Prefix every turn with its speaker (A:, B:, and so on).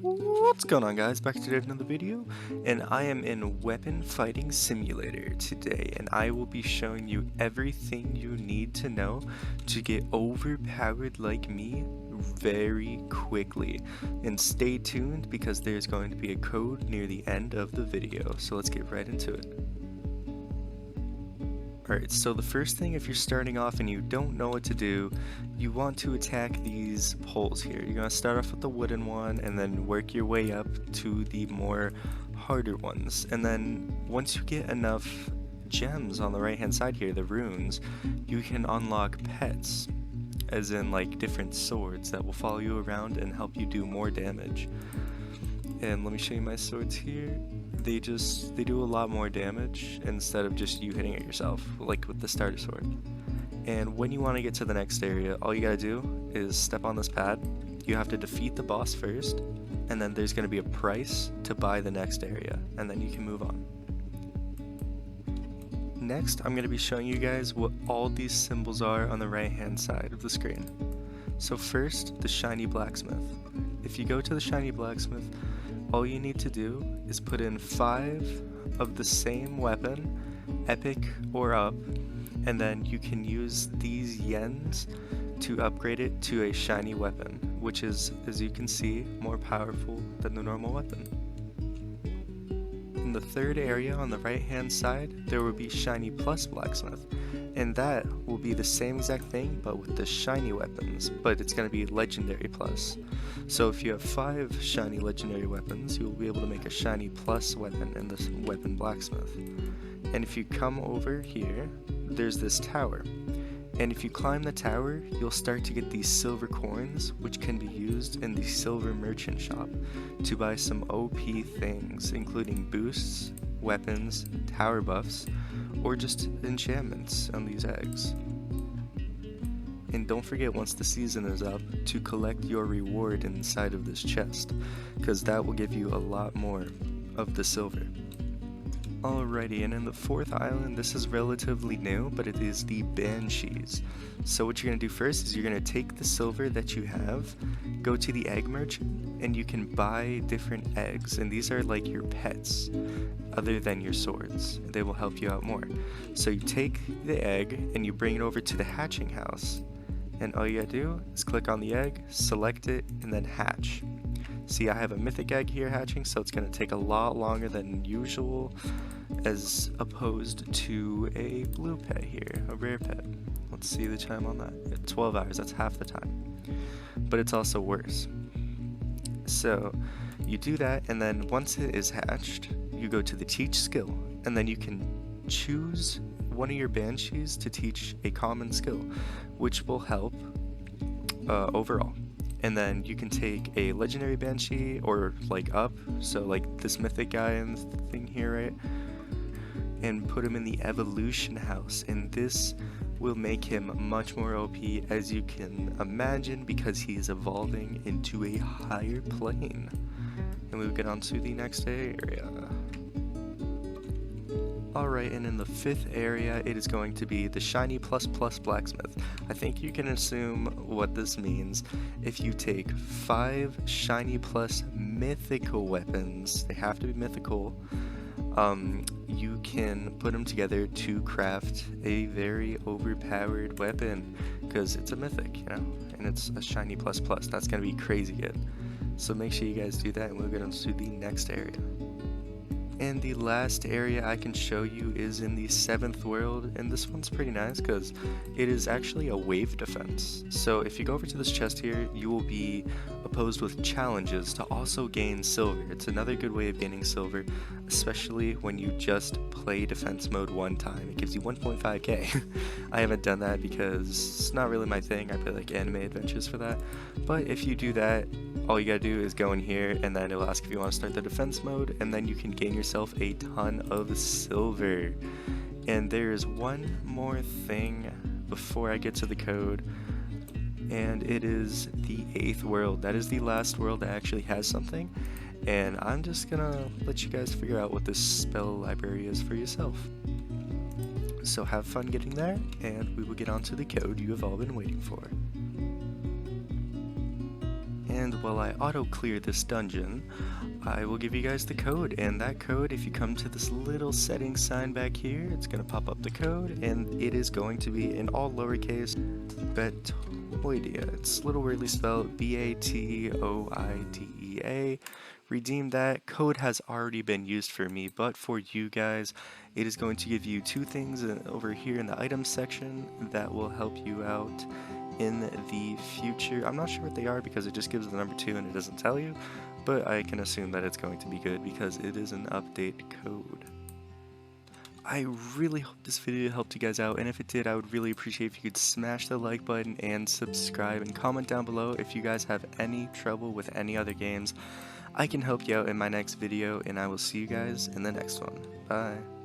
A: What's going on, guys? Back to another video, and I am in Weapon Fighting Simulator today, and I will be showing you everything you need to know to get overpowered like me very quickly. And stay tuned because there's going to be a code near the end of the video, so let's get right into it. Alright, so the first thing, if you're starting off and you don't know what to do, you want to attack these poles here. You're going to start off with the wooden one and then work your way up to the more harder ones. And then once you get enough gems on the right hand side here, the runes, you can unlock pets, as in like different swords that will follow you around and help you do more damage. And let me show you my swords here. They do a lot more damage instead of just you hitting it yourself, like with the starter sword. And when you want to get to the next area, all you gotta do is step on this pad. You have to defeat the boss first, and then there's gonna be a price to buy the next area, and then you can move on. Next, I'm gonna be showing you guys what all these symbols are on the right hand side of the screen. So first, the shiny blacksmith. If you go to the shiny blacksmith, all you need to do is put in 5 of the same weapon, epic or up, and then you can use these yens to upgrade it to a shiny weapon, which is, as you can see, more powerful than the normal weapon. In the third area on the right hand side, there will be shiny plus blacksmith, and that will be the same exact thing but with the shiny weapons, but it's going to be legendary plus. So if you have 5 shiny legendary weapons, you will be able to make a shiny plus weapon in this weapon blacksmith. And if you come over here, there's this tower, and if you climb the tower, you'll start to get these silver coins, which can be used in the silver merchant shop to buy some OP things, including boosts, weapons, tower buffs, or just enchantments on these eggs. And don't forget, once the season is up, to collect your reward inside of this chest, because that will give you a lot more of the silver. Alrighty, and in the 4th island, this is relatively new, but it is the Banshees. So what you're going to do first is you're going to take the silver that you have, go to the egg merchant, and you can buy different eggs, and these are like your pets, other than your swords. They will help you out more. So you take the egg, and you bring it over to the hatching house, and all you gotta do is click on the egg, select it, and then hatch. See, I have a mythic egg here hatching, so it's going to take a lot longer than usual, as opposed to a blue pet here, a rare pet. Let's see the time on that. 12 hours, that's half the time. But it's also worse. So, you do that, and then once it is hatched, you go to the teach skill, and then you can choose one of your banshees to teach a common skill, which will help overall. And then you can take a legendary banshee or like up, so like this mythic guy and thing here, right? And put him in the evolution house, and this will make him much more OP, as you can imagine, because he is evolving into a higher plane. And we'll get on to the next area. Alright, and in the 5th area, it is going to be the shiny plus plus blacksmith. I think you can assume what this means. If you take 5 shiny plus mythical weapons, they have to be mythical, you can put them together to craft a very overpowered weapon, because it's a mythic, you know, and it's a shiny plus plus. That's going to be crazy good. So make sure you guys do that, and we'll get on to the next area. And the last area I can show you is in the 7th world, and this one's pretty nice because it is actually a wave defense. So if you go over to this chest here, you will be opposed with challenges to also gain silver. It's another good way of gaining silver, especially when you just play defense mode one time. It gives you 1.5k. I haven't done that because it's not really my thing. I play like anime adventures for that. But if you do that, all you gotta do is go in here, and then it'll ask if you want to start the defense mode, and then you can gain yourself a ton of silver. And there is one more thing before I get to the code, and it is the 8th world. That is the last world that actually has something, and I'm just gonna let you guys figure out what this spell library is for yourself. So have fun getting there, and we will get on to the code you have all been waiting for. And while I auto clear this dungeon, I will give you guys the code, and that code, if you come to this little settings sign back here, it's going to pop up the code, and it is going to be in all lowercase Batoidea. It's little weirdly spelled Batoidea. Redeem that. Code has already been used for me, but for you guys, it is going to give you two things over here in the items section that will help you out in the future. I'm not sure what they are because it just gives the number 2 and it doesn't tell you, but I can assume that it's going to be good because it is an update code. I really hope this video helped you guys out, and if it did, I would really appreciate if you could smash the like button and subscribe, and comment down below if you guys have any trouble with any other games. I can help you out in my next video, and I will see you guys in the next one. Bye.